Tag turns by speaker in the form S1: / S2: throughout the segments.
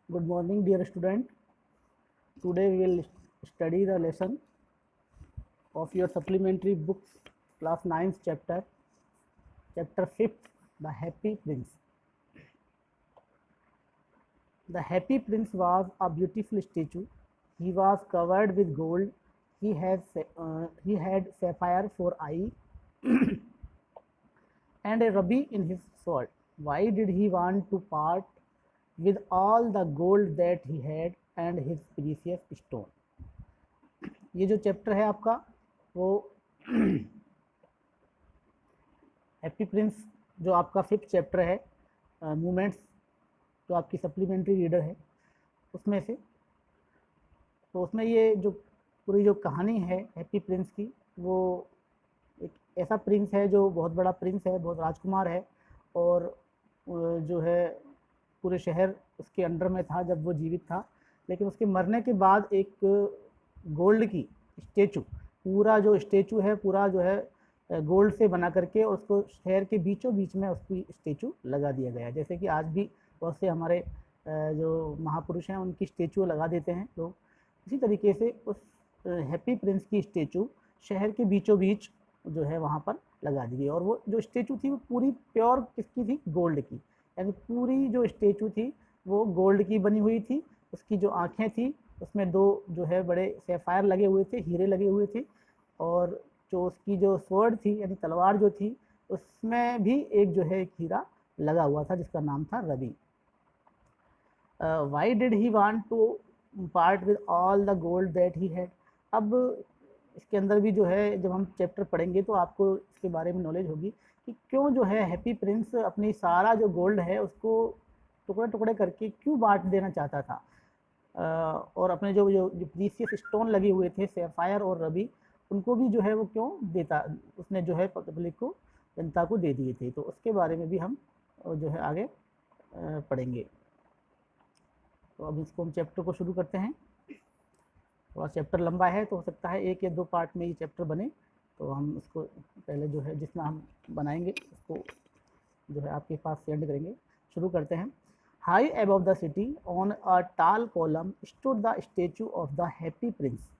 S1: Good morning, dear student. Today we will study the lesson of your supplementary books, class 9th chapter 5th, The Happy Prince. The Happy Prince was a beautiful statue. He was covered with gold. He had sapphire for eye and a ruby in his sword. Why did he want to part with all the gold that he had and his precious stone? ये जो chapter है आपका वो happy Prince जो आपका 5th chapter है, movements, जो आपकी सप्लीमेंट्री रीडर है उसमें से, तो उसमें ये जो पूरी जो कहानी है हैप्पी प्रिंस की, वो एक ऐसा प्रिंस है जो बहुत बड़ा प्रिंस है, बहुत राजकुमार है, और जो है पूरे शहर उसके अंडर में था जब वो जीवित था। लेकिन उसके मरने के बाद एक गोल्ड की स्टेचू, पूरा जो स्टेचू है पूरा जो है गोल्ड से बना करके उसको शहर के बीचों बीच में उसकी स्टेचू लगा दिया गया है। जैसे कि आज भी बहुत से हमारे जो महापुरुष हैं उनकी स्टेचू लगा देते हैं लोग, इसी तरीके से उस हैप्पी प्रिंस की स्टेचू शहर के बीचों बीच जो है वहाँ पर लगा दी गई। और वो जो स्टेचू थी वो पूरी प्योर किसकी थी? गोल्ड की। यानी पूरी जो स्टेचू थी वो गोल्ड की बनी हुई थी। उसकी जो आँखें थी उसमें 2 जो है बड़े सैफायर लगे हुए थे, हीरे लगे हुए थे, और जो उसकी जो स्वॉर्ड थी यानी तलवार जो थी उसमें भी एक जो है एक हीरा लगा हुआ था जिसका नाम था Ravi. Why did he want to part with all the gold that he had. अब इसके अंदर भी जो है जब हम चैप्टर पढ़ेंगे तो आपको इसके बारे में नॉलेज होगी कि क्यों जो है हैप्पी प्रिंस अपनी सारा जो गोल्ड है उसको टुकड़े टुकड़े करके क्यों बांट देना चाहता था, और अपने जो जो प्रीसियस स्टोन लगे हुए थे सैफायर और रबी, उनको भी जो है वो क्यों देता, उसने जो है पब्लिक को, जनता को दे दिए थे। तो उसके बारे में भी हम जो है आगे पढ़ेंगे। तो अब इसको हम चैप्टर को शुरू करते हैं। थोड़ा चैप्टर लंबा है तो हो सकता है 1 या 2 पार्ट में ये चैप्टर बने, तो हम इसको पहले जो है जितना हम बनाएंगे उसको जो है आपके पास सेंड करेंगे। शुरू करते हैं। High above the city on a tall column stood the statue of the happy prince.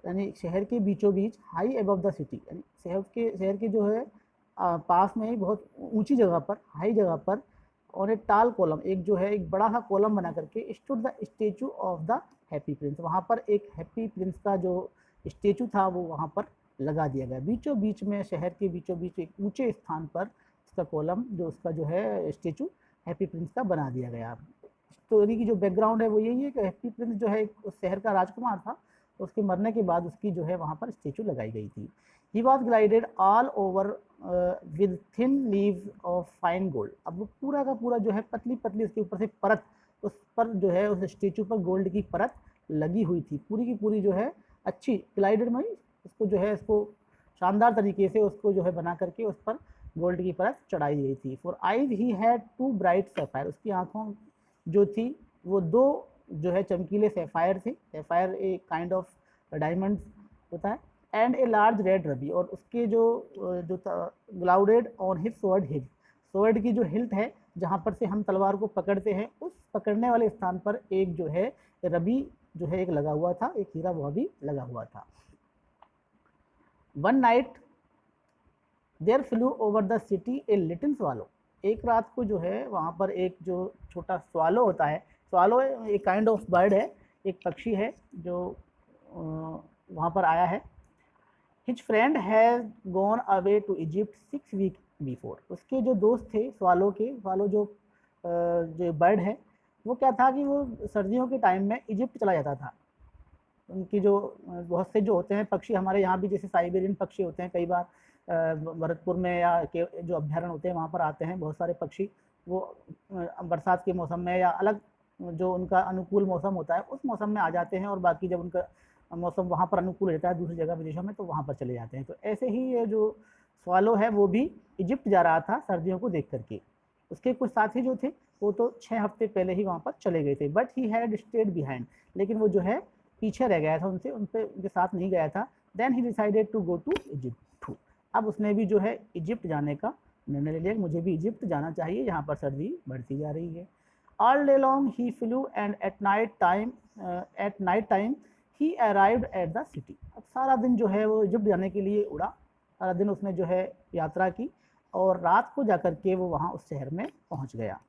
S1: यानी शहर के बीचों बीच, हाई अबव द सिटी यानी शहर के जो है पास में ही बहुत ऊंची जगह पर, हाई जगह पर, और एक टाल कॉलम, एक जो है एक बड़ा सा कॉलम बना करके stood the statue of the happy Prince. वहाँ पर एक हैप्पी प्रिंस का जो स्टेचू था वो वहाँ पर लगा दिया गया। बीचों बीच में, शहर के बीचों बीच एक ऊंचे स्थान पर उसका कॉलम, जो उसका जो है स्टेचू हैप्पी प्रिंस का बना दिया गया। स्टोरी की जो बैकग्राउंड है वो यही है कि हैप्पी प्रिंस जो है उस शहर का राजकुमार था, उसके मरने के बाद उसकी जो है वहाँ पर स्टेचू लगाई गई थी। He was glided all over with thin leaves of fine gold. अब वो पूरा का पूरा जो है पतली पतली उसके ऊपर से परत, उस पर जो है उस स्टेचू पर गोल्ड की परत लगी हुई थी, पूरी की पूरी जो है अच्छी ग्लाइडेड में उसको जो है इसको शानदार तरीके से उसको जो है बना करके उस पर गोल्ड की परत चढ़ाई गई थी। For eyes he had 2 bright sapphire. उसकी आंखों जो थी वो 2 जो है चमकीले सैफायर थे। सैफायर एक काइंड ऑफ डायमंड होता है। And a large red ruby, और उसके जो glowed on his sword hilt, sword की जो हिल्ट है जहाँ पर से हम तलवार को पकड़ते हैं, उस पकड़ने वाले स्थान पर एक जो है रबी जो है एक लगा हुआ था, एक हीरा वह भी लगा हुआ था। One night there flew over the city a little swallow. एक रात को जो है वहाँ पर एक जो छोटा स्वालो होता है, स्वालो एक काइंड ऑफ बर्ड है, एक पक्षी है जो वहाँ पर आया है। His friend has gone away to Egypt 6 week before. उसके जो दोस्त थे स्वालो के, स्वालो जो बर्ड है, वो क्या था कि वो सर्दियों के टाइम में इजिप्ट चला जाता था। उनकी जो बहुत से जो होते हैं पक्षी, हमारे यहाँ भी जैसे साइबेरियन पक्षी होते हैं, कई बार भरतपुर में या जो अभ्यारण्य होते हैं वहाँ पर आते हैं बहुत सारे पक्षी। वो बरसात के मौसम में या अलग जो उनका अनुकूल मौसम होता है उस मौसम में आ जाते हैं, और बाकी जब उनका मौसम वहाँ पर अनुकूल रहता है दूसरी जगह विदेशों में तो वहाँ पर चले जाते हैं। तो ऐसे ही ये जो स्वालो है वो भी इजिप्ट जा रहा था सर्दियों को देख करके। उसके कुछ साथी जो थे वो तो 6 हफ्ते पहले ही वहाँ पर चले गए थे, but he had state behind. लेकिन वो जो है पीछे रह गया था, उनके साथ नहीं गया था। Then he decided to go to Egypt. अब उसने भी जो है इजिप्ट जाने का निर्णय ले लिया, मुझे भी इजिप्ट जाना चाहिए, यहाँ पर सर्दी बढ़ती जा रही है। All day long he flu and at night time he arrived at the city. अब सारा दिन जो है वो इजिप्ट जाने के लिए उड़ा, सारा दिन उसने जो है यात्रा की और रात को जाकर के वो वहाँ उस शहर में पहुँच गया।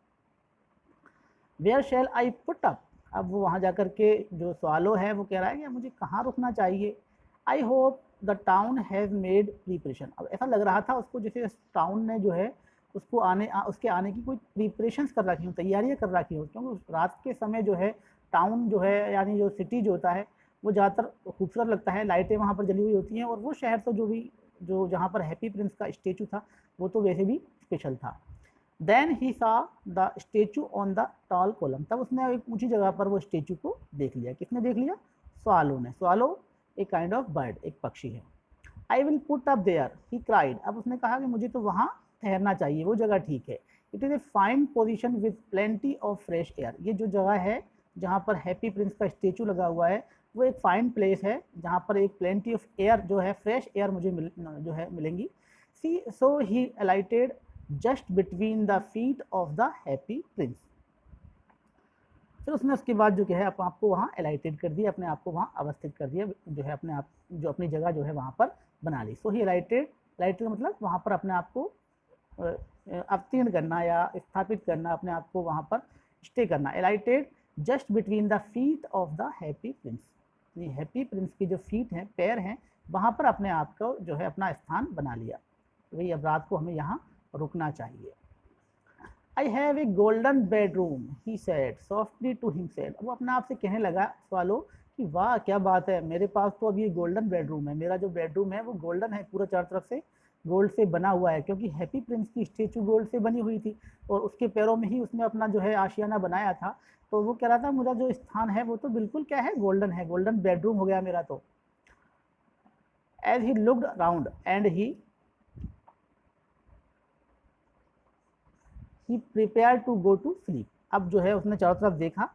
S1: Where shall I put up, अब वो वहाँ जाकर के जो सवालो है वो कह रहा है कि मुझे कहाँ रुकना चाहिए। I hope the town has made preparation, अब ऐसा लग रहा था उसको जैसे टाउन ने जो है उसको उसके आने की कोई प्रिपरेशंस कर रखी हो, तैयारियाँ कर रखी हो, क्योंकि रात के समय जो है टाउन जो है यानी जो सिटी जो होता है वो ज़्यादातर खूबसूरत लगता है, लाइटें वहाँ पर जली हुई होती हैं, और वो शहर तो जो जहाँ पर हैप्पी प्रिंस का स्टेचू था वो तो वैसे भी स्पेशल था। देन ही सा the statue on the tall column, तब उसने एक ऊंची जगह पर वो स्टेचू को देख लिया। किसने देख लिया? स्वालो ने। स्वालो एक काइंड ऑफ बर्ड, एक पक्षी है। I will put up there he cried, अब उसने कहा कि मुझे तो वहाँ ठहरना चाहिए, वो जगह ठीक है। It is a fine position with plenty of fresh air, ये जो जगह है जहाँ पर हैप्पी प्रिंस का स्टेचू लगा हुआ है वो एक फाइन प्लेस है जहाँ पर एक प्लेंटी ऑफ एयर जो है फ्रेश एयर मुझे मिलेंगी। See so he alighted just between the feet of the happy prince, फिर उसने उसके बाद जो है आपको वहाँ एलाइटेड कर दिया, अपने आप को वहाँ अवस्थित कर दिया, जो है अपने आप जो अपनी जगह जो है वहाँ पर बना ली। सो ही एलाइटेड मतलब वहाँ पर अपने आप को अवतीर्ण करना या स्थापित करना, अपने आप को वहाँ पर स्टे करना। Alighted just between the feet of the happy prince, ये हैप्पी प्रिंस की जो फीट हैं, पैर हैं, वहाँ पर अपने आप को जो है अपना स्थान बना लिया। वही अब रात को हमें यहाँ रुकना चाहिए। I have a golden bedroom he said softly to himself, वो अपने आप से कहने लगा स्वालो कि वाह क्या बात है, मेरे पास तो अब ये गोल्डन बेडरूम है, मेरा जो बेडरूम है वो गोल्डन है, पूरा चारों तरफ से गोल्ड से बना हुआ है, क्योंकि हैप्पी प्रिंस की स्टेचू गोल्ड से बनी हुई थी और उसके पैरों में ही उसने अपना जो है आशियाना बनाया था। तो वो कह रहा था मेरा जो स्थान है वो तो बिल्कुल क्या है, गोल्डन है, गोल्डन बेडरूम हो गया मेरा तो। As he looked around and he prepare to go to sleep, अब जो है उसने चारों तरफ देखा,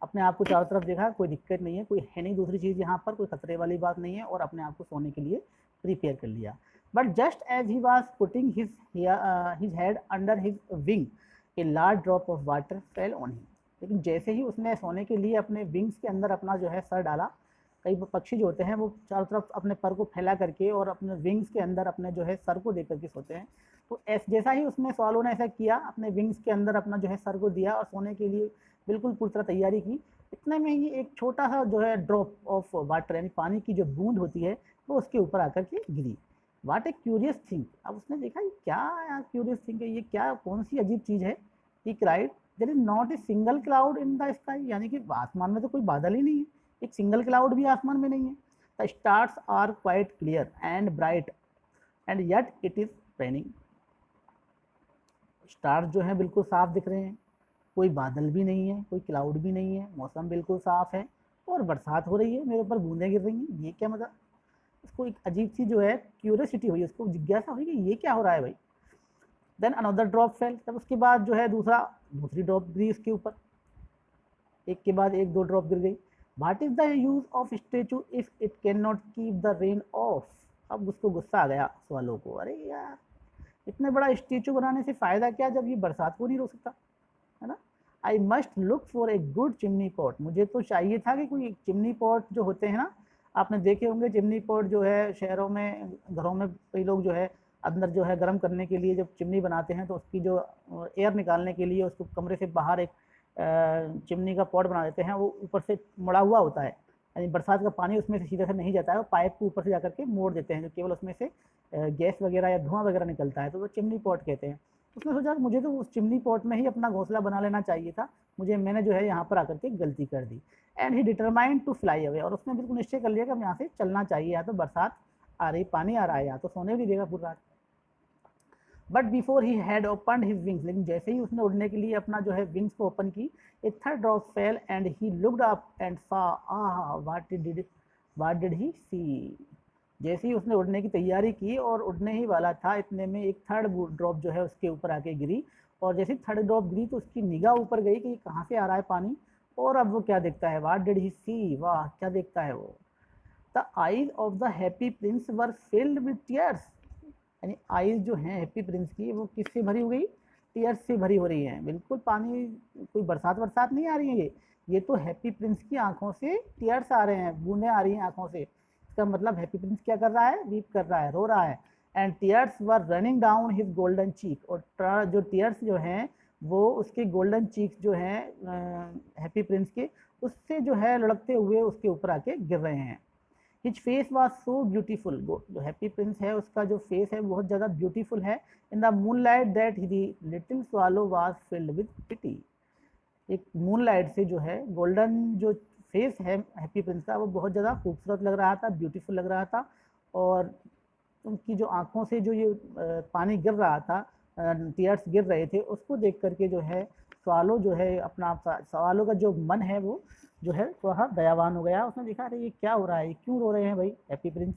S1: अपने आप को चारों तरफ देखा, कोई दिक्कत नहीं है, कोई है नहीं दूसरी चीज़ यहाँ पर, कोई खतरे वाली बात नहीं है, और अपने आप को सोने के लिए प्रिपेयर कर लिया। But just as he was putting his head under his wing a large drop of water fell on him, लेकिन जैसे ही उसने सोने के लिए अपने विंग्स के अंदर अपना जो है सर डाला, कई पक्षी जो होते हैं वो चारों तरफ अपने पर को फैला करके और अपने विंग्स के अंदर अपने जो है सर को दे करके सोते हैं, तो जैसा ही उसने स्वालो ने ऐसा किया, अपने विंग्स के अंदर अपना जो है सर को दिया और सोने के लिए बिल्कुल पूरी तरह तैयारी की, इतने में ही एक छोटा सा जो है ड्रॉप ऑफ वाटर यानी पानी की जो बूंद होती है वो उसके ऊपर आकर के गिरी। वाट ए क्यूरियस थिंग, अब उसने देखा ये क्या यार क्यूरियस थिंग है, ये क्या कौन सी अजीब चीज़ है। He cried there is not a single cloud in the sky, यानी कि आसमान में तो कोई बादल ही नहीं है, एक सिंगल क्लाउड भी आसमान में नहीं है। The stars are quite clear and bright and yet it is raining, stars जो हैं बिल्कुल साफ दिख रहे हैं, कोई बादल भी नहीं है, कोई क्लाउड भी नहीं है, मौसम बिल्कुल साफ है और बरसात हो रही है, मेरे ऊपर बूंदें गिर रही हैं, ये क्या मज़ा। उसको एक अजीब सी जो है क्यूरियोसिटी हुई, उसको जिज्ञासा हुई कि ये क्या हो रहा है भाई। देन अनदर ड्रॉप फेल, तब उसके बाद जो है दूसरी ड्रॉप गिरी उसके ऊपर, एक के बाद एक 2 ड्रॉप गिर गई। What is the use of statue if it can not keep the rain of, अब उसको गुस्सा आ गया स्वालो को, अरे यार इतने बड़ा स्टेचू बनाने से फ़ायदा क्या जब ये बरसात को नहीं रोक सकता, है ना। I must look for a good chimney pot, मुझे तो चाहिए था कि कोई चिमनी पॉट जो होते हैं ना, आपने देखे होंगे चिमनी पॉट जो है शहरों में घरों में कई लोग जो है अंदर जो है गर्म करने के लिए जब चिमनी बनाते हैं तो उसकी जो एयर निकालने के लिए उसको कमरे से बाहर एक चिमनी का पॉट बना देते हैं, वो ऊपर से मुड़ा हुआ होता है, यानी बरसात का पानी उसमें से सीधे से नहीं जाता है, वो पाइप को ऊपर से जाकर के मोड़ देते हैं, जो केवल उसमें से गैस वगैरह या धुआं वगैरह निकलता है, तो वो चिमनी पॉट कहते हैं। उसने सोचा मुझे तो उस चिमनी पॉट में ही अपना घोंसला बना लेना चाहिए था, मैंने जो है यहाँ पर आकर के गलती कर दी। And he determined to fly away, और उसने बिल्कुल निश्चय कर लिया कि हम यहाँ से चलना चाहिए, या तो बरसात आ रही, पानी आ रहा है, या तो सोने भी देगा पूरी रात। But before he had open his wings, लेकिन जैसे ही उसने उड़ने के लिए अपना जो है विंग्स को ओपन की, a third drop fell and he looked up and saw what did he see, जैसे ही उसने उड़ने की तैयारी की और उड़ने ही वाला था, इतने में एक थर्ड ड्रॉप जो है उसके ऊपर आके गिरी, और जैसे थर्ड ड्रॉप गिरी तो उसकी निगाह ऊपर गई कि कहाँ से आ रहा है पानी, और अब वो क्या देखता है, व्हाट डिड ही सी, वाह क्या देखता है वो। The eyes of the happy Prince were filled with tears, यानी आईज जो हैं हैप्पी प्रिंस की वो किससे भरी हो गई, टीयर्स से भरी हो रही हैं, बिल्कुल पानी कोई बरसात वरसात नहीं आ रही है, ये तो हैप्पी प्रिंस की आंखों से टीयर्स आ रहे हैं, बूंदें आ रही हैं आंखों से। इसका मतलब हैप्पी प्रिंस क्या कर रहा है, वीप कर रहा है, रो रहा है। And tears were running down his golden cheek, और जो टीयर्स जो हैं वो उसके गोल्डन चीक्स जो हैं हैप्पी प्रिंस के, उससे जो है लड़कते हुए उसके ऊपर आके गिर रहे हैं। His face was so beautiful, जो हैप्पी प्रिंस है उसका जो फेस है बहुत ज़्यादा ब्यूटीफुल है। In the moonlight that the little swallow was filled with pity, एक मून लाइट से जो है गोल्डन जो फेस है हैप्पी प्रिंस का वो बहुत ज़्यादा खूबसूरत लग रहा था, ब्यूटीफुल लग रहा था। और उनकी जो आंखों से जो ये पानी गिर रहा था, टीयर्स गिर रहे थे, उसको देख करके जो है स्वालो जो है अपना सवालों का जो मन है वो जो है थोड़ा दयावान हो गया। उसने देखा अरे ये क्या हो रहा है, क्यों रो रहे हैं भाई happy prince.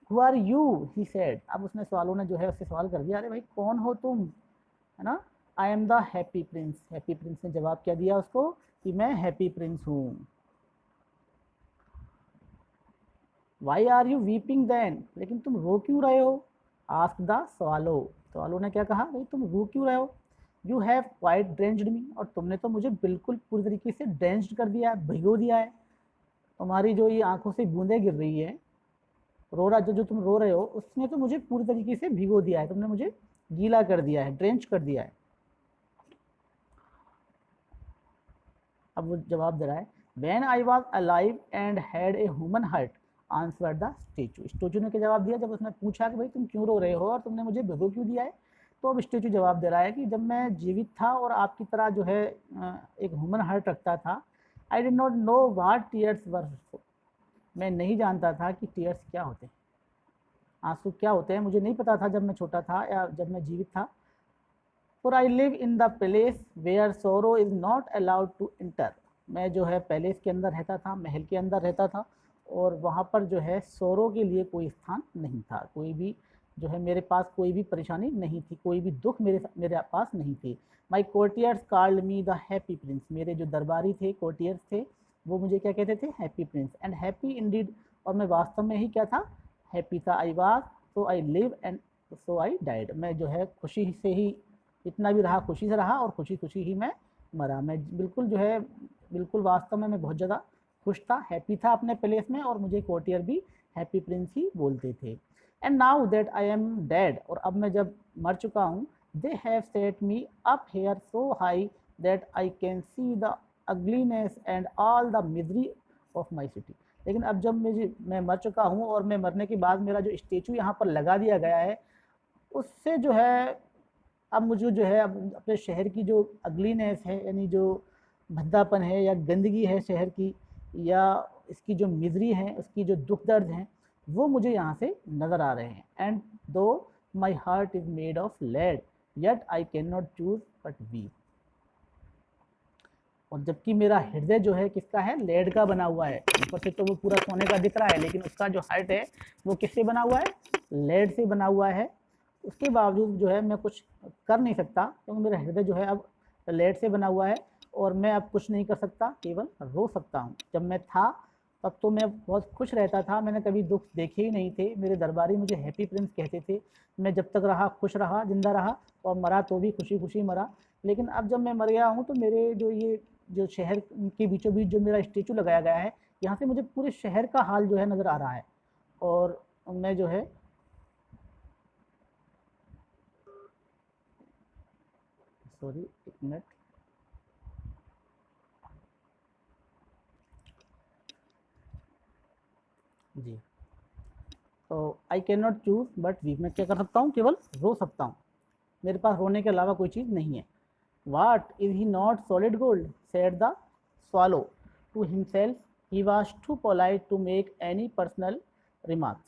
S1: Who are you he said, अब उसने सवालों ने जो है उससे सवाल कर दिया, अरे भाई कौन हो तुम, है ना। I am the happy prince, happy prince ने जवाब क्या दिया उसको कि मैं हैप्पी प्रिंस हूँ। Why are you weeping then, लेकिन तुम रो क्यों रहे हो। आस्क द स्वालो, स्वालो ने क्या कहा, भाई तुम रो क्यों रहे हो। यू हैव क्वाइट ड्रेंच्ड मी, और तुमने तो मुझे बिल्कुल पूरी तरीके से ड्रेंच्ड कर दिया है, भिगो दिया है। तुम्हारी जो ये आंखों से बूंदें गिर रही है, रो रहा जो तुम रो रहे हो उसने तो मुझे पूरी तरीके से भिगो दिया है, तुमने मुझे गीला कर दिया है, ड्रेंच कर दिया है। अब वो जवाब दे रहा है, when I was alive and had a human heart answer the statue, statue ने क्या जवाब दिया जब उसने पूछा कि भाई तुम क्यों रो रहे हो और तुमने मुझे भिगो क्यों दिया है। तो अब स्टेचू जवाब दे रहा है कि जब मैं जीवित था और आपकी तरह जो है एक ह्यूमन हार्ट रखता था, I did not know what tears were, मैं नहीं जानता था कि टीयर्स क्या होते हैं, आंसू क्या होते हैं, मुझे नहीं पता था जब मैं छोटा था या जब मैं जीवित था। For I live in the palace where sorrow is not allowed to enter, मैं जो है पैलेस के अंदर रहता था, महल के अंदर रहता था, और वहाँ पर जो है सोरो के लिए कोई स्थान नहीं था, कोई भी जो है मेरे पास कोई भी परेशानी नहीं थी, कोई भी दुख मेरे पास नहीं थी। My courtiers called me the happy prince, मेरे जो दरबारी थे, कोर्टियर्स थे, वो मुझे क्या कहते थे, happy Prince. And happy Indeed, और मैं वास्तव में ही क्या था, हैप्पी था। I was so I live and so I died, मैं जो है खुशी से ही इतना भी रहा, खुशी से रहा और खुशी खुशी ही मैं मरा। मैं बिल्कुल जो है बिल्कुल वास्तव में मैं बहुत ज़्यादा खुश था, हैप्पी था अपने प्लेस में, और मुझे कोर्टियर भी हैप्पी प्रिंस ही बोलते थे। And now that I am dead, और अब मैं जब मर चुका हूँ, they have set me up here so high that I can see the ugliness and all the misery of my city, लेकिन अब जब मैं मर चुका हूँ और मैं मरने के बाद मेरा जो स्टेचू यहाँ पर लगा दिया गया है, उससे जो है अब मुझे जो है अब अपने शहर की जो अगलीनेस है, यानी जो भद्दापन है या गंदगी है शहर की, या इसकी जो मिजरी है, उसकी जो दुख दर्द हैं, वो मुझे यहाँ से नज़र आ रहे हैं। And though my heart is made of lead yet I can not choose but weep, और जबकि मेरा हृदय जो है किसका है, लेड का बना हुआ है, ऊपर से तो वो पूरा सोने का दिख रहा है, लेकिन उसका जो हार्ट है वो किससे बना हुआ है, लेड से बना हुआ है। उसके बावजूद जो है मैं कुछ कर नहीं सकता, क्योंकि मेरा हृदय जो है अब लेड से बना हुआ है, और मैं अब कुछ नहीं कर सकता, केवल रो सकता हूँ। जब मैं था तब तो मैं बहुत खुश रहता था, मैंने कभी दुख देखे ही नहीं थे, मेरे दरबारी मुझे हैप्पी प्रिंस कहते थे, मैं जब तक रहा खुश रहा, जिंदा रहा, और मरा तो भी खुशी खुशी मरा। लेकिन अब जब मैं मर गया हूँ तो मेरे जो शहर के बीचों बीच जो मेरा स्टेचू लगाया गया है, यहाँ से मुझे पूरे शहर का हाल जो है नज़र आ रहा है, और मैं जो है सॉरी एक मिनट, जी, तो I can not choose but weep, मैं क्या कर सकता हूँ, केवल रो सकता हूँ, मेरे पास रोने के अलावा कोई चीज़ नहीं है। What is he not solid gold said the swallow to himself, he was too polite to make any personal remarks.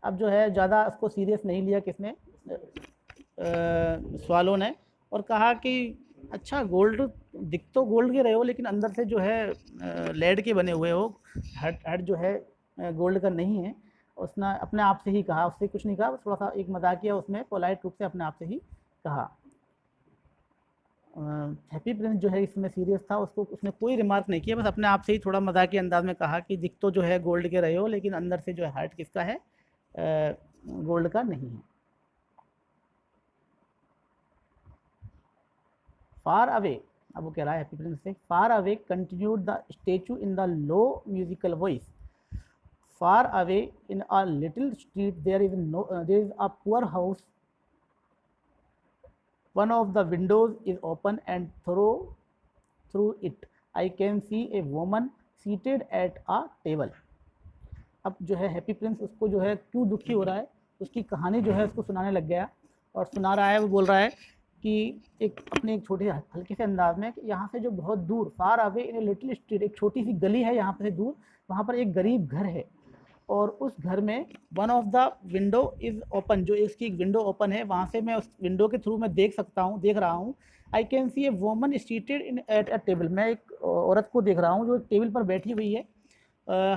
S1: अब जो है ज़्यादा उसको सीरियस नहीं लिया किसने, स्वालो ने, और कहा कि अच्छा गोल्ड दिख तो गोल्ड के रहे हो, लेकिन अंदर से जो है लेड के बने हुए हो, हट हट जो है गोल्ड का नहीं है। उसने अपने आप से ही कहा, उससे कुछ नहीं कहा, थोड़ा सा एक मजाकिया उसमें पोलाइट रूप से अपने आप से ही कहा। हैप्पी प्रिंस जो है इसमें सीरियस था, उसको उसने कोई रिमार्क नहीं किया, बस अपने आप से ही थोड़ा मजाकिया अंदाज में कहा कि दिख तो जो है गोल्ड के रहे हो, लेकिन अंदर से जो है हार्ट किसका है, गोल्ड का नहीं है। फार अवे, अब वो कह रहा है हैप्पी प्रिंस से, far away continued the statue in the low musical voice, far away in a little street there is a poor house, one of the windows is open and through it I can see a woman seated at a table। अब जो है happy Prince उसको जो है क्यों दुखी हो रहा है, उसकी कहानी जो है उसको सुनाने लग गया और सुना रहा है। वो बोल रहा है कि एक अपने एक छोटे हल्के से अंदाज में कि यहाँ से जो बहुत दूर, फार away in a little street, एक छोटी सी गली है यहाँ से दूर, वहाँ पर एक गरीब घर है और उस घर में one of the window is open, जो इसकी एक विंडो ओपन है, वहाँ से मैं उस विंडो के थ्रू मैं देख रहा हूँ। I can see A woman seated in at a table, मैं एक औरत को देख रहा हूँ जो टेबल पर बैठी हुई है।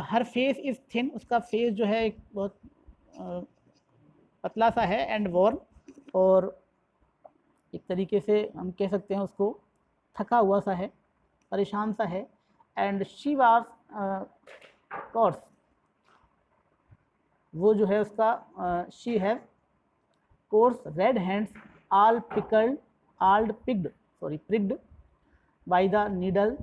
S1: हर फेस इज़ थिन, उसका फेस जो है एक बहुत पतला सा है, एंड वॉर्म, और एक तरीके से हम कह सकते हैं उसको थका हुआ सा है, परेशान सा है। एंड शी वाज कोर्स, वो जो है उसका she have course red hands all pricked by the needle,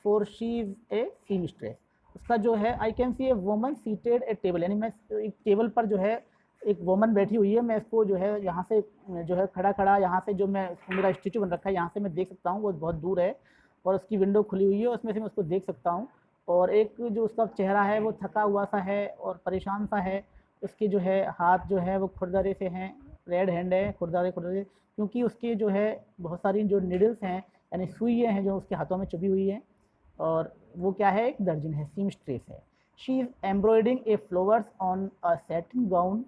S1: for she is a seamstress। उसका जो है I can see A woman seated A table, यानी मैं एक टेबल पर जो है एक वोमन बैठी हुई है, मैं इसको जो है यहाँ से जो है खड़ा यहाँ से जो मैं मेरा स्टेचू बन रखा है यहाँ से मैं देख सकता हूँ, वो बहुत दूर है और उसकी विंडो खुली हुई है, उसमें से मैं उसको देख सकता हूँ। और एक जो उसका चेहरा है वो थका हुआ सा है और परेशान सा है, उसके जो है हाथ जो है वो खुरदरे से हैं, रेड हैंड है, खुरदरे क्योंकि उसके जो है बहुत सारी जो नीडल्स हैं यानी सुइयाँ हैं जो उसके हाथों में चुभी हुई हैं, और वो क्या है, एक दर्जन है, सीमस्ट्रेस है। She is embroidering a flowers on a satin gown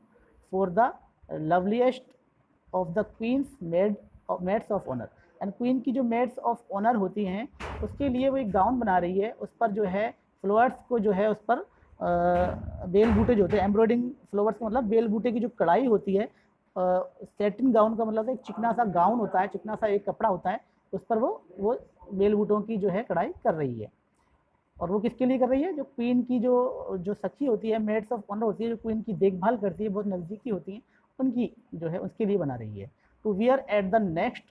S1: for the loveliest of the queen's maids of honour, and queen की जो मेड्स ऑफ ऑनर होती हैं उसके लिए वो एक गाउन बना रही है, उस पर जो है फ्लावर्स को जो है उस पर बेल बूटे जो होते हैं, एम्ब्रॉयडिंग फ्लावर्स का मतलब बेल बूटे की जो कढ़ाई होती है, सैटिन गाउन का मतलब एक चिकना सा गाउन होता है, चिकना सा एक कपड़ा होता है, उस पर वो बेल बूटों की जो है कढ़ाई कर रही है। और वो किसके लिए कर रही है, जो क्वीन की जो सखी होती है, मेड्स ऑफ ऑनर होती है, जो क्वीन की देखभाल करती है, बहुत नज़दीकी होती हैं, उनकी जो है उसके लिए बना रही है। To wear at the next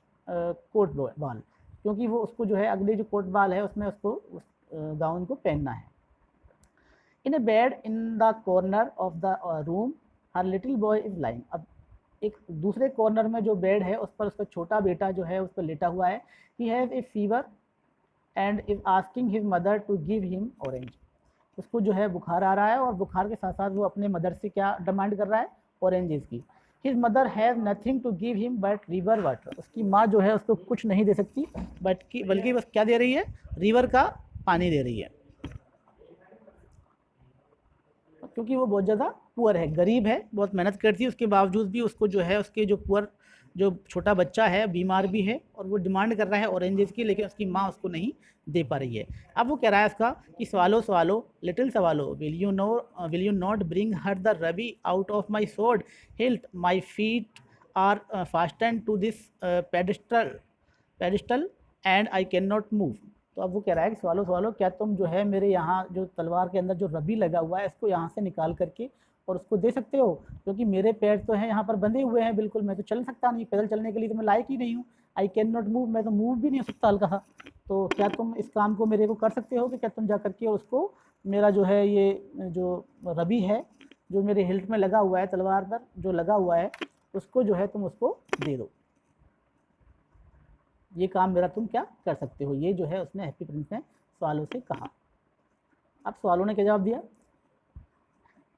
S1: court ball, क्योंकि वो उसको जो है अगले जो कोट बाल है उसमें उसको उस गाउन को पहनना है। In a bed in the corner of the room her little boy is lying, अब एक दूसरे कॉर्नर में जो बेड है उस पर उसका छोटा बेटा जो है उस पर लेटा हुआ है। He has a fever and is asking his mother to give him orange, उसको जो है बुखार आ रहा है और बुखार के साथ साथ वो अपने मदर से क्या डिमांड कर रहा है, ऑरेंजेस की। His mother has nothing to give him but river water, उसकी माँ जो है उसको कुछ नहीं दे सकती बल्कि बस क्या दे रही है, रिवर का पानी दे रही है, क्योंकि वो बहुत ज़्यादा पुअर है, गरीब है, बहुत मेहनत करती है, उसके बावजूद भी उसको जो है उसके जो पुअर जो छोटा बच्चा है बीमार भी है और वो डिमांड कर रहा है ऑरेंजेस की, लेकिन उसकी माँ उसको नहीं दे पा रही है। अब वो कह रहा है इसका कि swallow little swallow, will you not bring her the ruby out of my sword hilt, my feet are fasten to this pedestal and I can not move. तो अब वो कह रहा है कि स्वालो क्या तुम जो है मेरे यहाँ जो तलवार के अंदर जो रबी लगा हुआ है इसको यहाँ से निकाल करके और उसको दे सकते हो, क्योंकि मेरे पैर तो हैं यहाँ पर बंधे हुए हैं, बिल्कुल मैं तो चल सकता नहीं, पैदल चलने के लिए तो मैं लायक ही नहीं हूँ, आई कैन नॉट मूव, मैं तो मूव भी नहीं हो सकता हल्का सा। तो क्या तुम इस काम को मेरे को कर सकते हो कि क्या तुम जा करके उसको मेरा जो है ये जो रबी है जो मेरे हिल्ट में लगा हुआ है, तलवार पर जो लगा हुआ है, उसको जो है तुम उसको दे दो, ये काम मेरा तुम क्या कर सकते हो। ये जो है उसने हैप्पी प्रिंस ने सवालों से कहा। अब सवालों ने क्या जवाब दिया,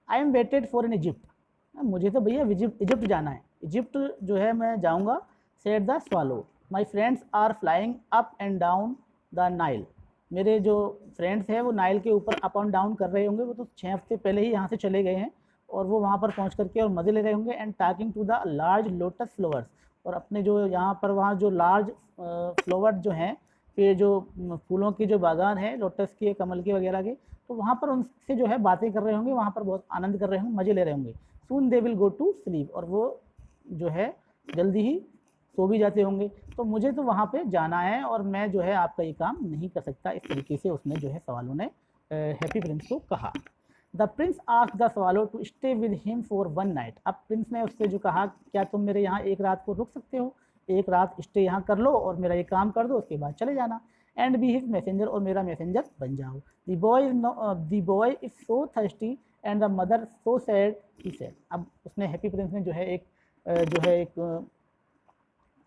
S1: I am waited for in Egypt, मुझे तो भैया इजिप्ट जाना है, इजिप्ट जो है मैं जाऊंगा। Said the swallow, my friends are flying up and down the Nile, मेरे जो फ्रेंड्स हैं वो नाइल के ऊपर अप एंड डाउन कर रहे होंगे, वो तो 6 हफ्ते पहले ही यहाँ से चले गए हैं और वो वहाँ पर पहुँच करके और मज़े ले रहे होंगे। And talking to the large lotus flowers, और अपने जो यहाँ पर वहाँ जो लार्ज फ्लावर जो हैं, पेड़ जो फूलों की जो बागान है लोटस के, कमल के वगैरह के, तो वहाँ पर उनसे जो है बातें कर रहे होंगे, वहाँ पर बहुत आनंद कर रहे होंगे, मज़े ले रहे होंगे। Soon they will go to sleep, और वो जो है जल्दी ही सो भी जाते होंगे। तो मुझे तो वहाँ पे जाना है और मैं जो है आपका ये काम नहीं कर सकता। इस तरीके से उसने जो है सवालों ने हैप्पी प्रिंस को कहा। The prince asked the swallow to stay with him for one night, अब प्रिंस ने उससे जो कहा क्या तुम मेरे यहाँ एक रात को रुक सकते हो, एक रात स्टे यहाँ कर लो और मेरा ये काम कर दो, उसके बाद चले जाना। एंड बी हिज मैसेंजर, और मेरा मैसेंजर बन जाओ। The boy is so thirsty and the mother so sad, he said. अब उसने हैप्पी प्रिंस ने जो है एक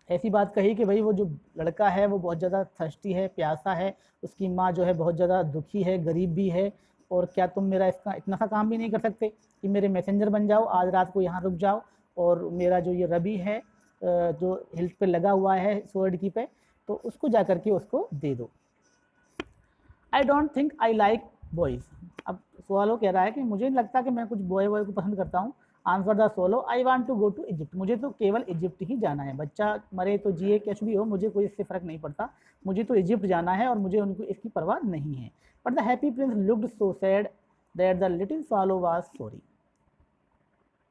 S1: ऐसी बात कही कि भाई वो जो लड़का है वो बहुत ज़्यादा थर्स्टी है, प्यासा है, उसकी माँ जो है बहुत ज़्यादा दुखी है, गरीब भी है, और क्या तुम मेरा इसका इतना सा काम भी नहीं कर सकते कि मेरे मैसेंजर बन जाओ, आज रात को यहाँ रुक जाओ, और मेरा जो ये रबी है जो हिल्ट पे लगा हुआ है स्वॉर्ड की पे, तो उसको जा करके उसको दे दो। I don't think I like boys. अब सोलो कह रहा है कि मुझे नहीं लगता कि मैं कुछ बॉय को पसंद करता हूँ। Answer the swallow, I want to go to Egypt. मुझे तो केवल इजिप्ट ही जाना है, बच्चा मरे तो जिए कुछ भी हो, मुझे कोई इससे फ़र्क नहीं पड़ता, मुझे तो इजिप्ट जाना है और मुझे उनको इसकी परवाह नहीं है। But the happy Prince looked so sad that the little swallow was sorry.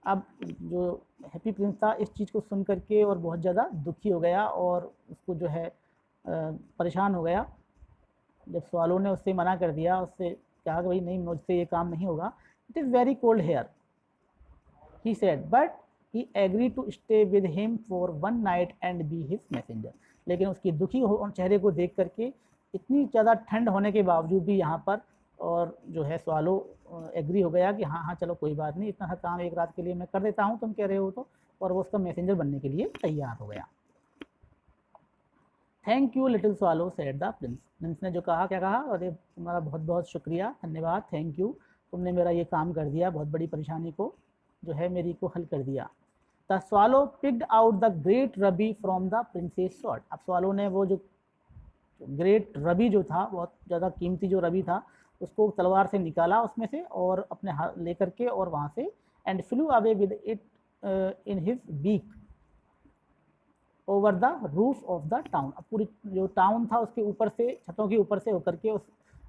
S1: अब जो हैप्पी प्रिंस था इस चीज़ को सुन करके और बहुत ज़्यादा दुखी हो गया, और उसको जो है परेशान हो गया। जब सवालों ने उससे मना कर दिया, उससे कहा कि भाई नहीं, मुझसे ये काम नहीं होगा। It is very cold here, he said, but he agree to stay with him for one night and be his messenger. लेकिन उसकी दुखी चेहरे को देख करके, इतनी ज़्यादा ठंड होने के बावजूद भी यहाँ पर, और जो है सवालो एग्री हो गया कि हाँ हाँ चलो कोई बात नहीं, इतना सा काम एक रात के लिए मैं कर देता हूँ, तुम कह रहे हो तो, और वो उसका मैसेंजर बनने के लिए तैयार हो गया। Thank you little swallow said the Prince. Prince ने जो कहा, क्या कहा, अरे तुम्हारा बहुत बहुत शुक्रिया, धन्यवाद, थैंक यू, तुमने मेरा ये काम कर दिया, बहुत बड़ी परेशानी को जो है मेरी को हल कर दिया। The swallow picked out the great rabi from the princess sword. अब स्वालो ने वो जो ग्रेट रबी जो था, बहुत ज़्यादा कीमती जो रबी था, उसको तलवार से निकाला उसमें से, और अपने हाथ लेकर के, और वहाँ से, and flew away with it in his beak over the roof of the town. अब पूरी जो टाउन था उसके ऊपर से, छतों के ऊपर से होकर के उस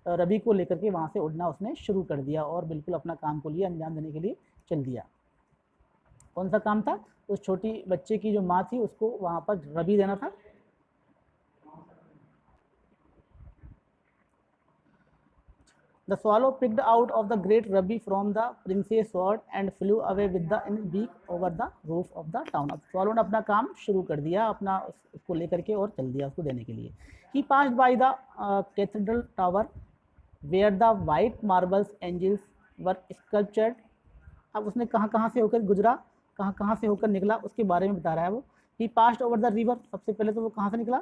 S1: रबी को लेकर के वहाँ से उड़ना उसने शुरू कर दिया, और बिल्कुल अपना काम को लिए अंजाम देने के लिए चल दिया। कौन सा काम था? उस छोटी बच्चे की जो माँ थी उसको वहाँ पर रबी देना था। The swallow picked out of the great ruby from the princess sword and flew away with the beak over the roof of the town. अब swallow ने अपना काम शुरू कर दिया, अपना उसको लेकर के और चल दिया उसको देने के लिए। He passed by the cathedral tower where the white marbles angels were sculptured. अब उसने कहाँ कहाँ से होकर गुजरा, कहाँ कहाँ से होकर निकला, उसके बारे में बता रहा है वो। He passed over the river, सबसे पहले तो वो कहाँ से निकला,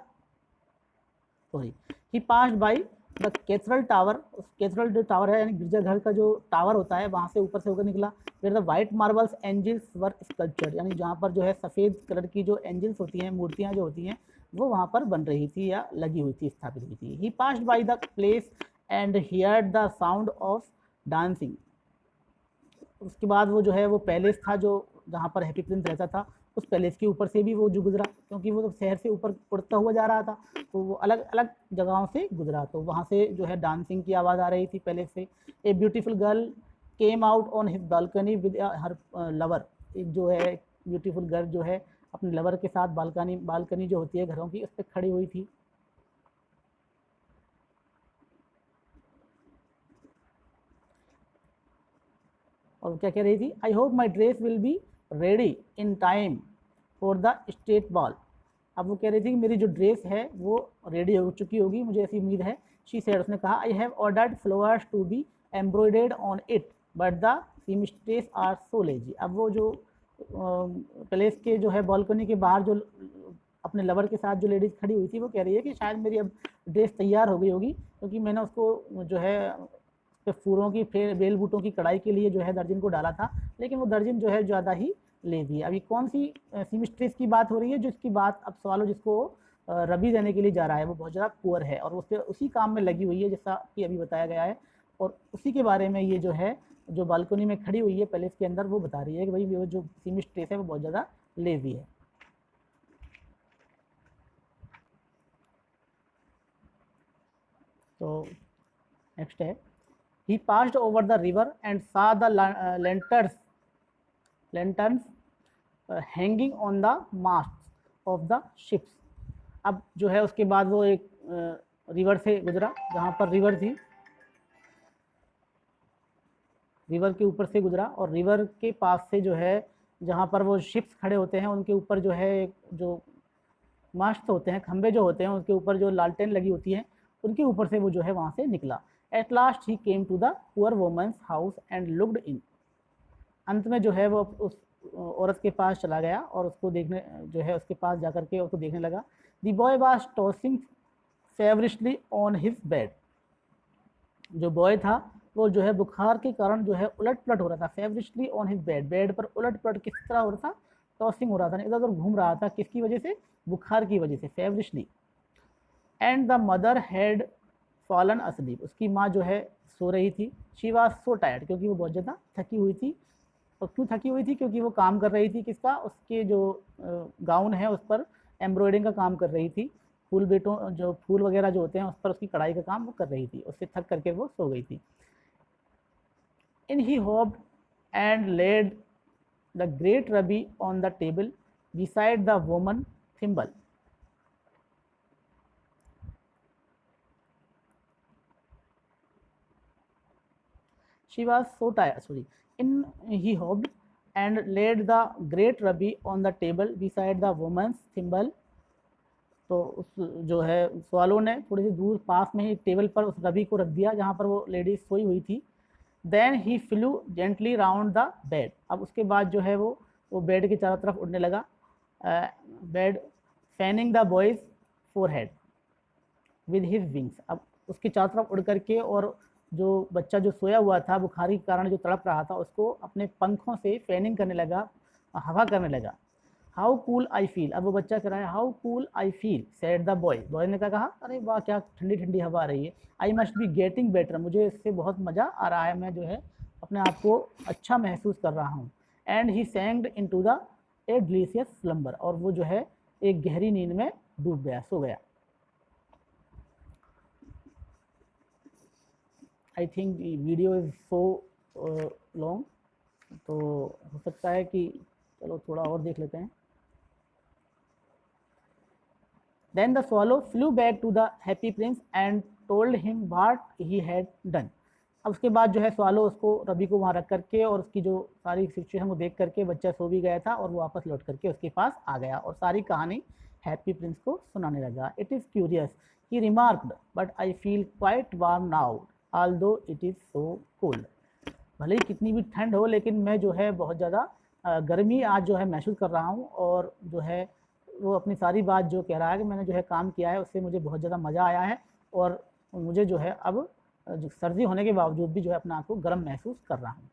S1: sorry, he passed by the cathedral tower. उस कैथेड्रल जो टावर है यानी गिरजाघर का जो टावर होता है, वहाँ से ऊपर से होकर निकला। फिर the white marbles angels were sculptured, यानी जहाँ पर जो है सफ़ेद कलर की जो एंजल्स होती हैं, मूर्तियाँ जो होती हैं, वो वहाँ पर बन रही थी या लगी हुई थी, स्थापित हुई थी। He passed by the place and heard the sound of dancing. उसके बाद वो जो है वो पैलेस था जो जहाँ पर हैप्पी प्रिंस रहता था, उस पैलेस के ऊपर से भी वो जो गुजरा, क्योंकि वो तो शहर से ऊपर उड़ता हुआ जा रहा था, तो वो अलग अलग जगहों से गुजरा, तो वहाँ से जो है डांसिंग की आवाज़ आ रही थी पैलेस से। A beautiful girl came out on his balcony with her lover. एक जो है ब्यूटीफुल गर्ल जो है अपने लवर के साथ बालकनी जो होती है घरों की, उस पर खड़ी हुई थी। और क्या कह रही थी, I hope my dress will be ready in time for the state ball. अब वो कह रही थी कि मेरी जो ड्रेस है वो रेडी हो चुकी होगी, मुझे ऐसी उम्मीद है। शी सेड, उसने कहा, I have ordered flowers to be embroidered on it but the seamstress are so lazy. अब वो जो पैलेस के जो है बालकनी के बाहर जो अपने लवर के साथ जो लेडीज़ खड़ी हुई थी, वो कह रही है कि शायद मेरी अब ड्रेस तैयार हो गई होगी, क्योंकि मैंने उसको जो है पे फूलों की बेल बूटों की कढ़ाई के लिए जो है दर्जन को डाला था, लेकिन वो दर्जन जो है ज़्यादा ही ले दी। अभी कौन सी सीमिस्ट्रेस की बात हो रही है, जिसकी बात अब सवालों जिसको रबी देने के लिए जा रहा है वो बहुत ज़्यादा पुअर है और उस उसी काम में लगी हुई है जैसा कि अभी बताया गया है, और उसी के बारे में ये जो है जो बालकनी में खड़ी हुई है पैलेस के अंदर वो बता रही है कि भाई वो जो सीमिस्ट्रेस है वो बहुत ज़्यादा लेजी है। तो नेक्स्ट है, he passed over the river and saw the lanterns hanging on the masts of the ships। अब जो है उसके बाद वो एक रिवर से गुजरा, जहाँ पर रिवर थी, रिवर के ऊपर से गुजरा, और रिवर के पास से जो है जहाँ पर वो शिप्स खड़े होते हैं उनके ऊपर जो है जो मास्ट होते हैं, खंबे जो होते हैं उसके ऊपर जो लालटेन लगी होती है, उनके ऊपर से वो जो है वहाँ से निकला। At last he came to the poor woman's house and looked in. अंत में जो है वो उस औरत के पास चला गया और उसको देखने जो है उसके पास जाकर के उसको देखने लगा। The boy was tossing feverishly on his bed. जो बॉय था वो जो है बुखार के कारण जो है उलट पलट हो रहा था। फेवरिशली ऑन हिज बेड, बेड पर उलट पलट किस तरह हो रहा था, टॉसिंग हो रहा था, इधर उधर घूम रहा था। किसकी वजह से, बुखार की वजह से, feverishly. And the mother had fallen asleep, उसकी माँ जो है सो रही थी। शी वाज सो टायर्ड, क्योंकि वो बहुत ज़्यादा थकी हुई थी। और क्यों थकी हुई थी, क्योंकि वो काम कर रही थी किसका, उसके जो गाउन है उस पर एम्ब्रॉयडरिंग का काम कर रही थी। फूल बेटों जो फूल वगैरह जो होते हैं उस पर उसकी कढ़ाई का काम वो कर रही थी, उससे थक करके वो सो गई थी। In he hopped and laid the great ruby on the table beside the woman thimble. She was so tired. Sorry. In he hopped and laid the great rubby on the table beside the woman's thimble. तो उस जो है swallow ने थोड़ी सी दूर पास में ही table पर उस रबी को रख दिया जहाँ पर वो लेडीज सोई हुई थी। Then he flew gently round the bed. अब उसके बाद जो है वो बेड की चारों तरफ उड़ने लगा। Bed fanning the boys forehead with his wings. अब उसके चारों तरफ उड़ करके और जो बच्चा जो सोया हुआ था बुखारी के कारण जो तड़प रहा था उसको अपने पंखों से फैनिंग करने लगा, हवा करने लगा। How cool I feel. अब वो बच्चा कह रहा है how cool I feel said the boy. Boy ने कहा अरे वाह क्या ठंडी ठंडी हवा आ रही है। I must be getting better, मुझे इससे बहुत मज़ा आ रहा है, मैं जो है अपने आप को अच्छा महसूस कर रहा हूँ। And he sank into the a delicious slumber. और वो जो है एक गहरी नींद में डूब गया, सो गया। I think video is so long, तो हो सकता है कि चलो थोड़ा और देख लेते हैं। Then the swallow flew back to the happy prince and told him what he had done. अब उसके बाद जो है स्वालो उसको रवि को वहाँ रख करके और उसकी जो सारी सिचुएशन को देख करके बच्चा सो भी गया था और वो वापस लौट करके उसके पास आ गया और सारी कहानी हैप्पी प्रिंस को सुनाने लगा। It is curious he remarked but I feel quite warm now although it is so cold. भले ही कितनी भी ठंड हो लेकिन मैं जो है बहुत ज़्यादा गर्मी आज जो है महसूस कर रहा हूँ। और जो है वो अपनी सारी बात जो कह रहा है कि मैंने जो है काम किया है उससे मुझे बहुत ज़्यादा मज़ा आया है और मुझे जो है अब जो सर्दी होने के बावजूद भी जो है अपने आप को गर्म महसूस कर रहा हूँ।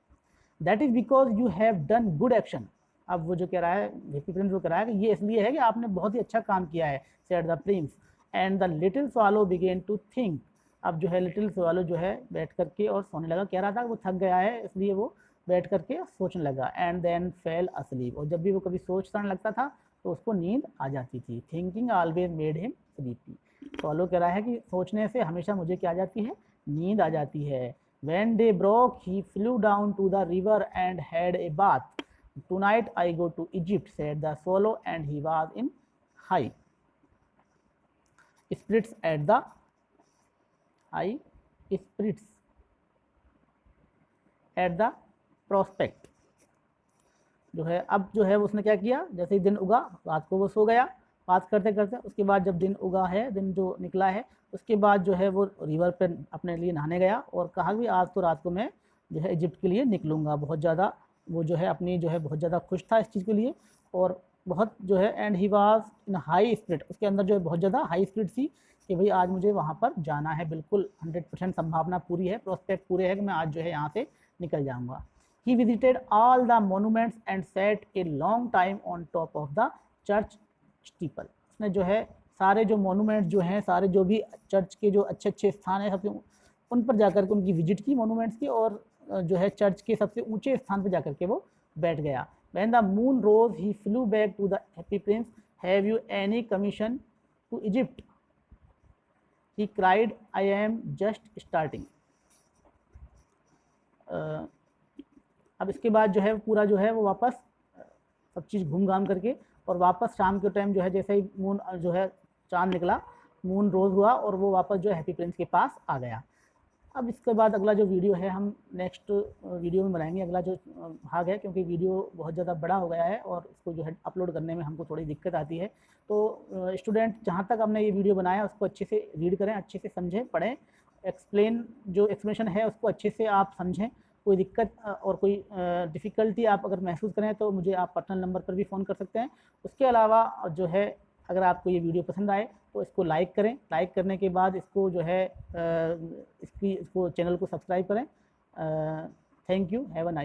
S1: That is because you have done good action. अब वो जो कह रहा है हैप्पी प्रिंस वो कह रहा है कि ये इसलिए है कि आपने बहुत ही अच्छा काम किया है, said the prince. And the little swallow began to think. अब जो है लिटिल स्वालो जो है बैठ करके और सोने लगा। कह रहा था कि वो थक गया है इसलिए वो बैठ करके सोचने लगा। And then fell asleep. और जब भी वो कभी सोचने लगता था तो उसको नींद आ जाती थी। Thinking always made him sleepy. Swallow कह रहा है कि सोचने से हमेशा मुझे क्या आ जाती है, नींद आ जाती है। When day broke, he flew down to the river and had a bath. Tonight I go to Egypt, said the swallow, and he was in high spirits at the high spirits at the prospect. जो है अब जो है उसने क्या किया, जैसे ही दिन उगा रात को वो सो गया बात करते करते। उसके बाद जब दिन उगा है, दिन जो निकला है, उसके बाद जो है वो रिवर पे अपने लिए नहाने गया और कहा कि आज तो रात को मैं जो है इजिप्ट के लिए निकलूँगा। बहुत ज़्यादा वो जो है अपनी जो है बहुत ज़्यादा खुश था इस चीज़ के लिए और बहुत जो है and he was in high spirit. उसके अंदर जो है बहुत ज़्यादा हाई स्पिरिट थी कि भाई आज मुझे वहाँ पर जाना है, बिल्कुल 100% संभावना पूरी है, प्रोस्पेक्ट पूरे है कि मैं आज जो है यहाँ से निकल जाऊँगा। He visited all the monuments and sat a long time on top of the church steeple. उसने जो है सारे जो मोनूमेंट जो हैं, सारे जो भी चर्च के जो अच्छे अच्छे स्थान हैं सबसे उन पर जाकर के उनकी विजिट की मोनूमेंट्स की और जो है चर्च के सबसे ऊंचे स्थान पर जाकर के वो बैठ गया। When the moon rose, he flew back to the happy prince. Have you any commission to Egypt? He cried, I am just starting. अब इसके बाद जो है पूरा जो है वो वापस सब चीज़ घूम घाम करके और वापस शाम के टाइम जो है जैसे ही मून जो है चांद निकला, मून रोज़ हुआ और वो वापस जो है हैप्पी प्रिंस के पास आ गया। अब इसके बाद अगला जो वीडियो है हम नेक्स्ट वीडियो में बनाएंगे, अगला जो भाग है, क्योंकि वीडियो बहुत ज़्यादा बड़ा हो गया है और इसको जो है अपलोड करने में हमको थोड़ी दिक्कत आती है। तो स्टूडेंट जहाँ तक हमने ये वीडियो बनाया उसको अच्छे से रीड करें, अच्छे से समझें, पढ़ें, जो एक्सप्लेनेशन है उसको अच्छे से आप समझें। कोई दिक्कत और कोई डिफ़िकल्टी आप अगर महसूस करें तो मुझे आप पर्सनल नंबर पर भी फ़ोन कर सकते हैं। उसके अलावा जो है, अगर आपको ये वीडियो पसंद आए तो इसको लाइक करें, लाइक करने के बाद इसको जो है इसको चैनल को सब्सक्राइब करें। Thank you, have a nice